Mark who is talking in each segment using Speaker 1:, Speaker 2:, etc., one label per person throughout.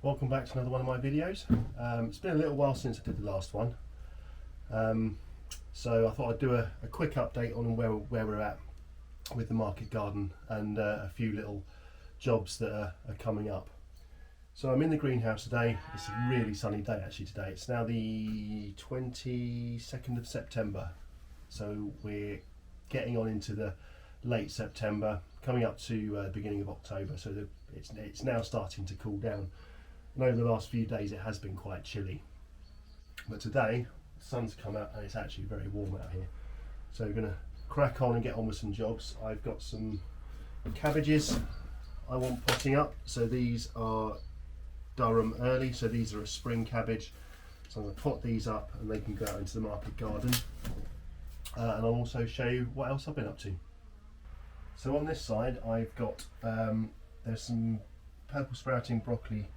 Speaker 1: welcome back to another one of my videos. It's been a little while since I did the last one, so I thought I'd do a quick update on where we're at with the market garden and a few little jobs that are coming up. So I'm in the greenhouse today. It's a really sunny day actually today. It's now the 22nd of September, so we're getting on into the late September, coming up to the beginning of October, so it's now starting to cool down. And over the last few days it has been quite chilly, but today the sun's come out and it's actually very warm out here. So we're going to crack on and get on with some jobs. I've got some cabbages I want potting up. So these are Durham early, so these are a spring cabbage. So I'm going to pot these up and they can go out into the market garden. And I'll also show you what else I've been up to. So on this side I've got, there's some purple sprouting broccoli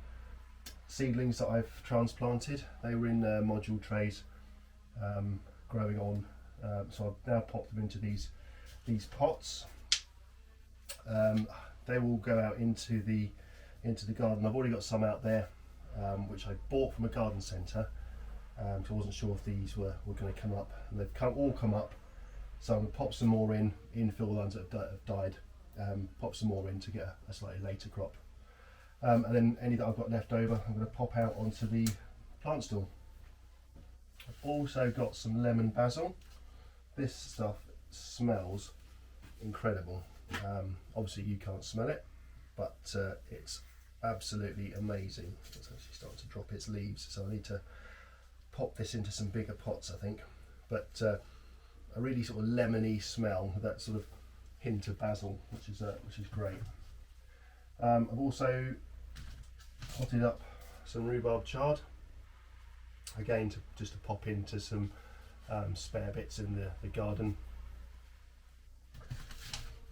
Speaker 1: seedlings that I've transplanted. They were in module trays growing on, so I've now popped them into these pots. They will go out into the garden. I've already got some out there which I bought from a garden centre, so I wasn't sure if these were going to come up, and they've all come up. So I'm going to pop some more in, infill the ones that have died, pop some more in to get a slightly later crop. And then any that I've got left over I'm going to pop out onto the plant stool. I've also got some lemon basil. This stuff smells incredible. Obviously you can't smell it, but it's absolutely amazing. It's actually starting to drop its leaves, so I need to pop this into some bigger pots I think. But a really sort of lemony smell with that sort of hint of basil, which is great. I've also potted up some rhubarb chard, again just to pop into some spare bits in the garden.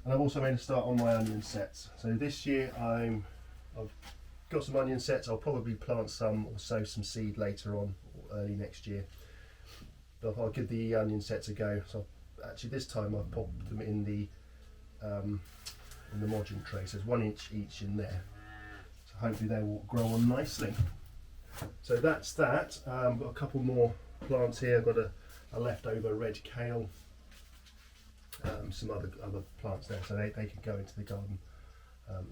Speaker 1: And I've also made a start on my onion sets. So this year I've got some onion sets. I'll probably plant some or sow some seed later on or early next year. But I'll give the onion sets a go. So actually this time I've popped them in the module tray. So there's 1 inch each in there. So hopefully they will grow on nicely. So that's that. I've got a couple more plants here. I've got a leftover red kale, some other plants there, so they can go into the garden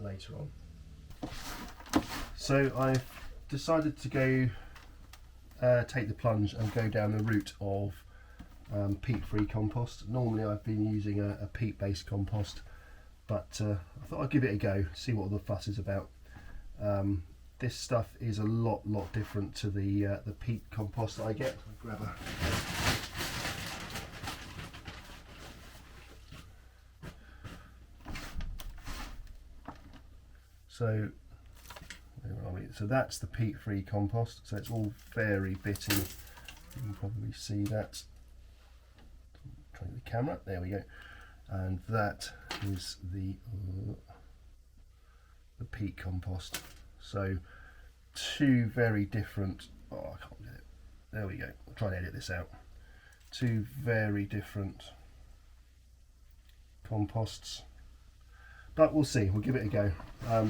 Speaker 1: later on. So I've decided to go take the plunge and go down the route of peat-free compost. Normally I've been using a peat-based compost, but I thought I'd give it a go, see what all the fuss is about. This stuff is a lot different to the peat compost that I get. I'll grab a So where are we? So that's the peat-free compost. So it's all very bitty. You can probably see that. Try the camera. There we go. And that is the peat compost. So two very different. Oh, I can't get it. There we go. I'll try and edit this out. Two very different composts. But we'll see, we'll give it a go.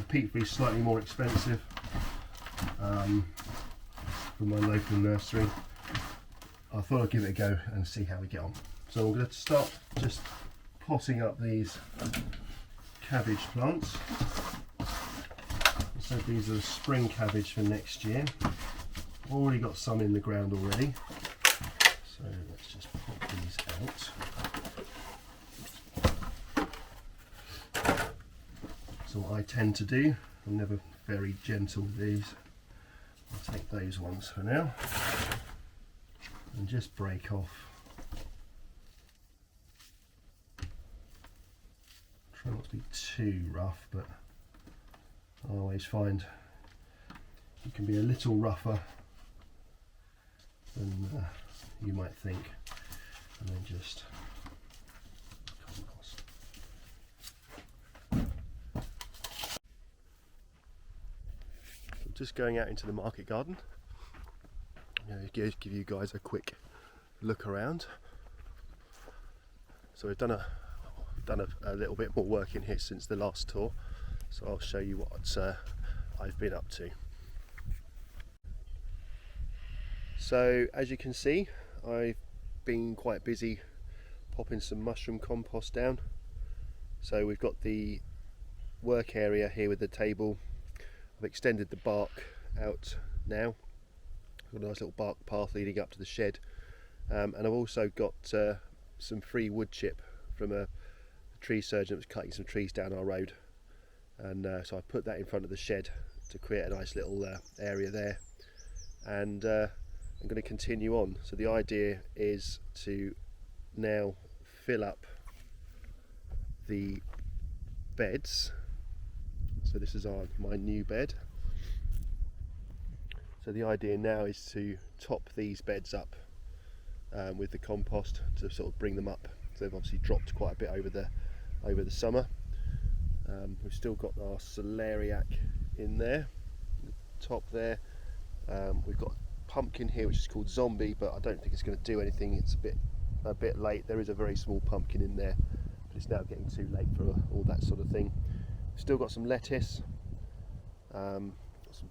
Speaker 1: Peat-free is slightly more expensive from my local nursery. I thought I'd give it a go and see how we get on. So we're going to start just potting up these cabbage plants. So these are the spring cabbage for next year. Already got some in the ground already. So let's just pop these out. So what I tend to do, I'm never very gentle with these. I'll take those ones for now and just break off. Try not to be too rough, but I always find it can be a little rougher than you might think, and then just just going out into the market garden. Give you guys a quick look around. So we've done a little bit more work in here since the last tour, so I'll show you what I've been up to. So as you can see, I've been quite busy popping some mushroom compost down. So we've got the work area here with the table. I've extended the bark out now. Got a nice little bark path leading up to the shed, and I've also got some free wood chip from a tree surgeon that was cutting some trees down our road, and so I put that in front of the shed to create a nice little area there, and I'm going to continue on. So the idea is to now fill up the beds. So this is my new bed. So the idea now is to top these beds up with the compost to sort of bring them up. So they've obviously dropped quite a bit over the summer. We've still got our celeriac in there, the top there. We've got a pumpkin here which is called Zombie, but I don't think it's going to do anything. It's a bit late. There is a very small pumpkin in there, but it's now getting too late for all that sort of thing. Still got some lettuce, some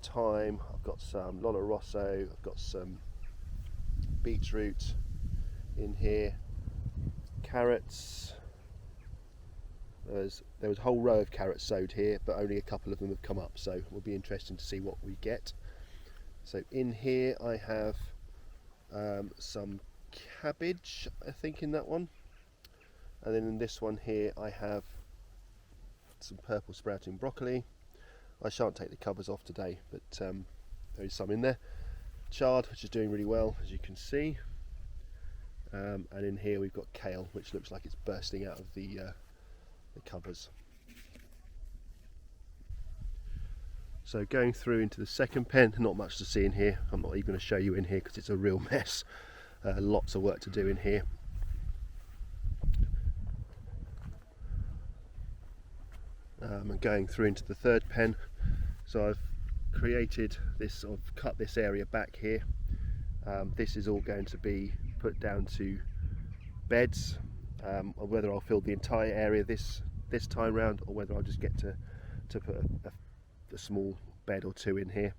Speaker 1: thyme, I've got some Lollo Rosso, I've got some beetroot in here, carrots. There was a whole row of carrots sowed here, but only a couple of them have come up, so it will be interesting to see what we get. So in here I have some cabbage, I think, in that one, and then in this one here I have some purple sprouting broccoli. I shan't take the covers off today, but there is some in there. Chard, which is doing really well, as you can see, and in here we've got kale, which looks like it's bursting out of the covers. So going through into the second pen, not much to see in here. I'm not even going to show you in here because it's a real mess. Lots of work to do in here. And going through into the third pen. So I've created this, I've cut this area back here. This is all going to be put down to beds, or whether I'll fill the entire area this time round, or whether I'll just get to put a small bed or two in here.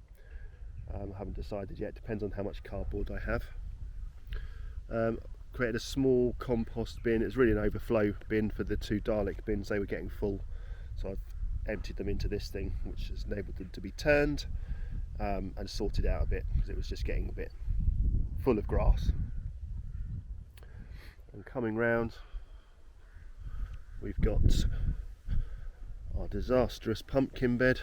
Speaker 1: I haven't decided yet, depends on how much cardboard I have. Created a small compost bin. It's really an overflow bin for the two Dalek bins. They were getting full, so I've emptied them into this thing, which has enabled them to be turned and sorted out a bit, because it was just getting a bit full of grass. And coming round, we've got our disastrous pumpkin bed.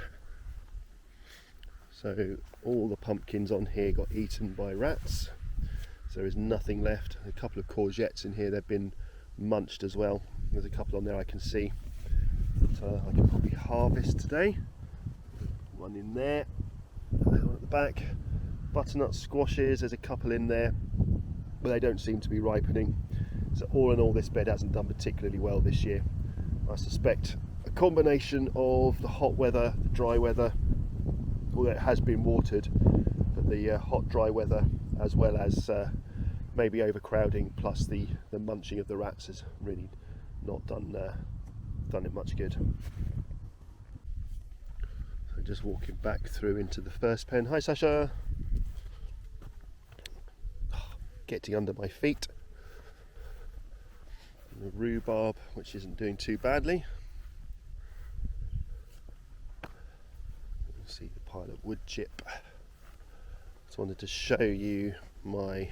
Speaker 1: So all the pumpkins on here got eaten by rats, so there is nothing left. A couple of courgettes in here, they've been munched as well. There's a couple on there I can see that I can probably harvest today. One in there, one at the back. Butternut squashes, there's a couple in there, but they don't seem to be ripening. So all in all, this bed hasn't done particularly well this year. I suspect a combination of the hot weather, the dry weather, although it has been watered, but the hot dry weather, as well as maybe overcrowding, plus the munching of the rats, has really not done it much good. So just walking back through into the first pen. Hi Sasha! Getting under my feet. And the rhubarb, which isn't doing too badly. You see the pile of wood chip. Just wanted to show you my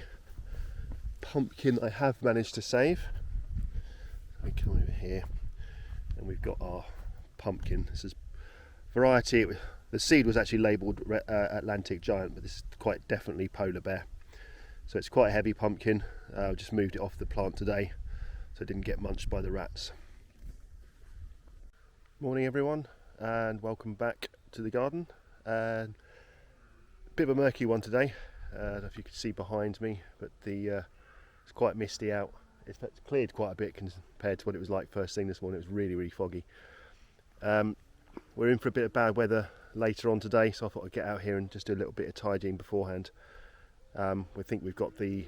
Speaker 1: pumpkin I have managed to save. We come over here, and we've got our pumpkin. This is variety. The seed was actually labelled Atlantic Giant, but this is quite definitely Polar Bear. So it's quite a heavy pumpkin. I just moved it off the plant today, so it didn't get munched by the rats. Morning everyone, and welcome back to the garden. A bit of a murky one today. I don't know if you can see behind me, but it's quite misty out. It's cleared quite a bit compared to what it was like first thing this morning. It was really, really foggy. We're in for a bit of bad weather later on today, so I thought I'd get out here and just do a little bit of tidying beforehand. We think we've got the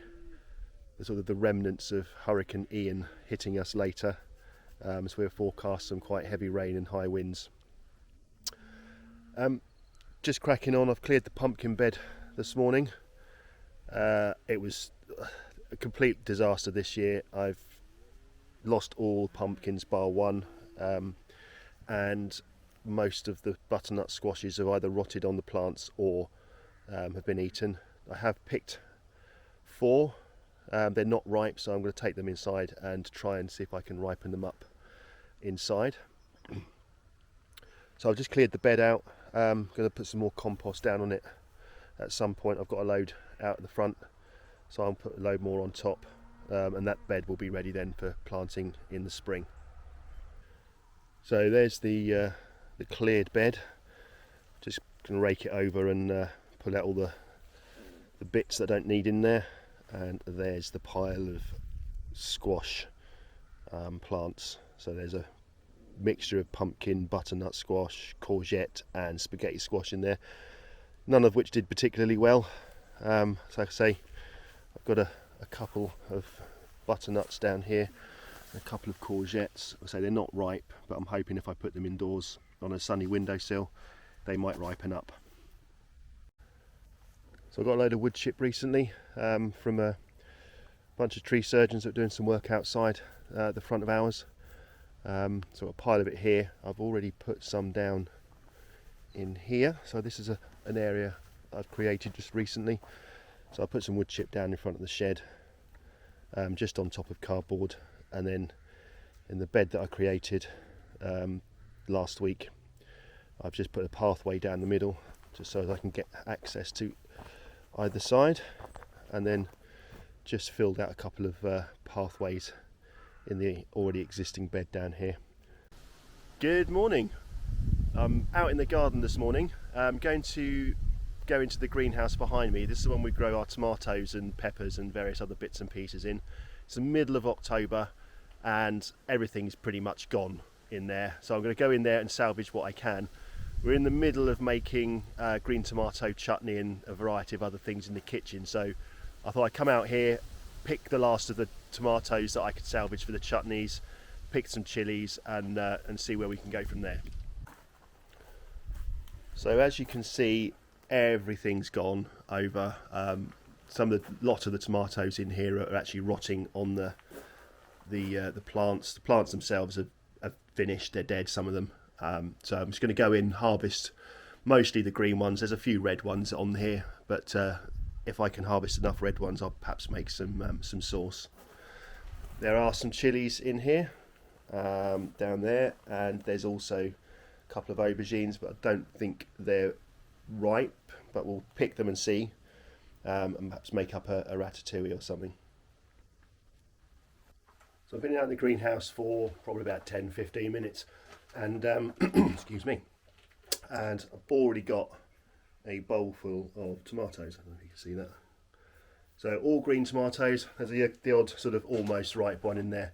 Speaker 1: sort of the remnants of Hurricane Ian hitting us later, so we've forecast some quite heavy rain and high winds. Just cracking on, I've cleared the pumpkin bed this morning. It was a complete disaster this year. I've lost all pumpkins bar one, and most of the butternut squashes have either rotted on the plants or have been eaten. I have picked 4. They're not ripe, so I'm going to take them inside and try and see if I can ripen them up inside. So I've just cleared the bed out. I'm going to put some more compost down on it at some point. I've got a load out at the front, so I'll put a load more on top, and that bed will be ready then for planting in the spring. So there's the cleared bed. Just going to rake it over and pull out all the bits that I don't need in there. And there's the pile of squash plants. So there's a mixture of pumpkin, butternut squash, courgette and spaghetti squash in there, none of which did particularly well. So like I say, I've got a couple of butternuts down here, a couple of courgettes. I say they're not ripe, but I'm hoping if I put them indoors on a sunny windowsill, they might ripen up. So I got a load of wood chip recently from a bunch of tree surgeons that were doing some work outside the front of ours. So a pile of it here. I've already put some down in here. So this is an area I've created just recently. So I put some wood chip down in front of the shed, just on top of cardboard, and then in the bed that I created last week, I've just put a pathway down the middle, just so that I can get access to either side, and then just filled out a couple of pathways in the already existing bed down here. Good morning. I'm out in the garden this morning. I'm going to go into the greenhouse behind me. This is the one we grow our tomatoes and peppers and various other bits and pieces in. It's the middle of October and everything's pretty much gone in there, so I'm going to go in there and salvage what I can. We're in the middle of making green tomato chutney and a variety of other things in the kitchen, so I thought I'd come out here, pick the last of the tomatoes that I could salvage for the chutneys, pick some chilies, and see where we can go from there. So as you can see, everything's gone over. Lot of the tomatoes in here are actually rotting on the plants. The plants themselves have finished; they're dead, some of them. So I'm just going to go in, harvest mostly the green ones. There's a few red ones on here, but if I can harvest enough red ones, I'll perhaps make some sauce. There are some chilies in here, down there, and there's also a couple of aubergines, but I don't think they're ripe, but we'll pick them and see, and perhaps make up a ratatouille or something. So I've been out in the greenhouse for probably about 10-15 minutes, and excuse me, and I've already got a bowl full of tomatoes. I don't know if you can see that. So all green tomatoes. There's the odd sort of almost ripe one in there,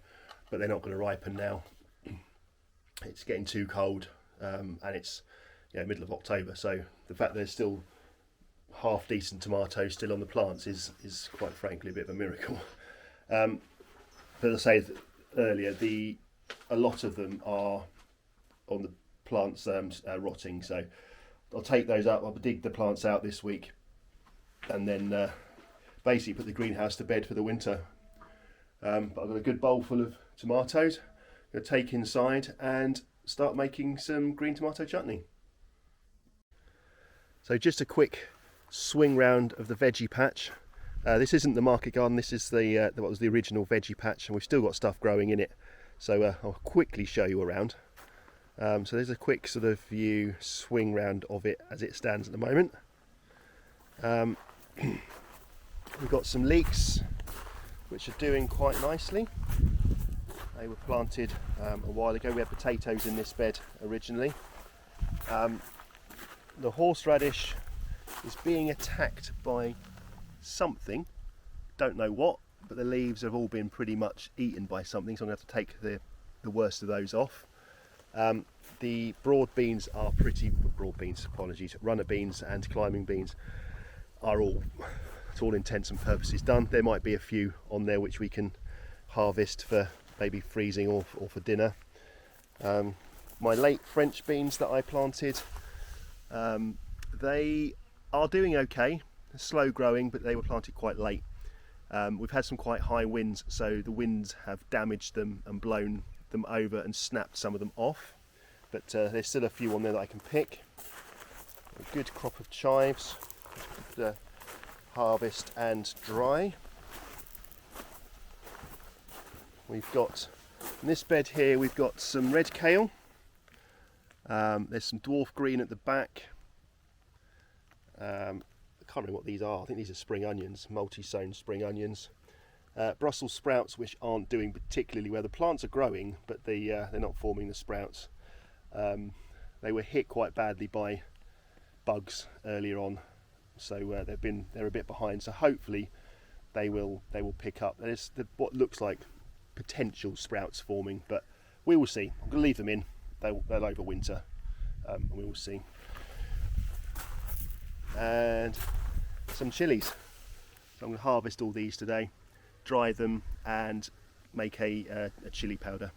Speaker 1: but they're not going to ripen now. It's getting too cold, and it's middle of October, so the fact there's still half decent tomatoes still on the plants is quite frankly a bit of a miracle. But as I said earlier, a lot of them are on the plants rotting, so I'll take those up. I'll dig the plants out this week, and then basically put the greenhouse to bed for the winter. But I've got a good bowl full of tomatoes. I'm going to take inside and start making some green tomato chutney. So just a quick swing round of the veggie patch. This isn't the market garden. This is what was the original veggie patch, and we've still got stuff growing in it. So I'll quickly show you around. So there's a quick sort of view swing round of it as it stands at the moment. We've got some leeks which are doing quite nicely. They were planted a while ago. We had potatoes in this bed originally. The horseradish is being attacked by something, don't know what, but the leaves have all been pretty much eaten by something, so I'm going to have to take the worst of those off. The broad beans are runner beans and climbing beans are all, to all intents and purposes, done. There might be a few on there which we can harvest for maybe freezing or for dinner. My late French beans that I planted, they are doing okay. They're slow growing, but they were planted quite late. We've had some quite high winds, so the winds have damaged them and blown them over and snapped some of them off. But there's still a few on there that I can pick. A good crop of chives, harvest and dry. We've got, in this bed here, we've got some red kale. There's some dwarf green at the back. I can't remember what these are. I think these are spring onions, multi-sown spring onions. Brussels sprouts, which aren't doing particularly well. The plants are growing, but they're not forming the sprouts. They were hit quite badly by bugs earlier on, so they're a bit behind. So hopefully they will pick up. There's what looks like potential sprouts forming, but we will see. I'm going to leave them in. They'll overwinter, and we will see. And some chilies. So I'm going to harvest all these today, dry them, and make a chili powder.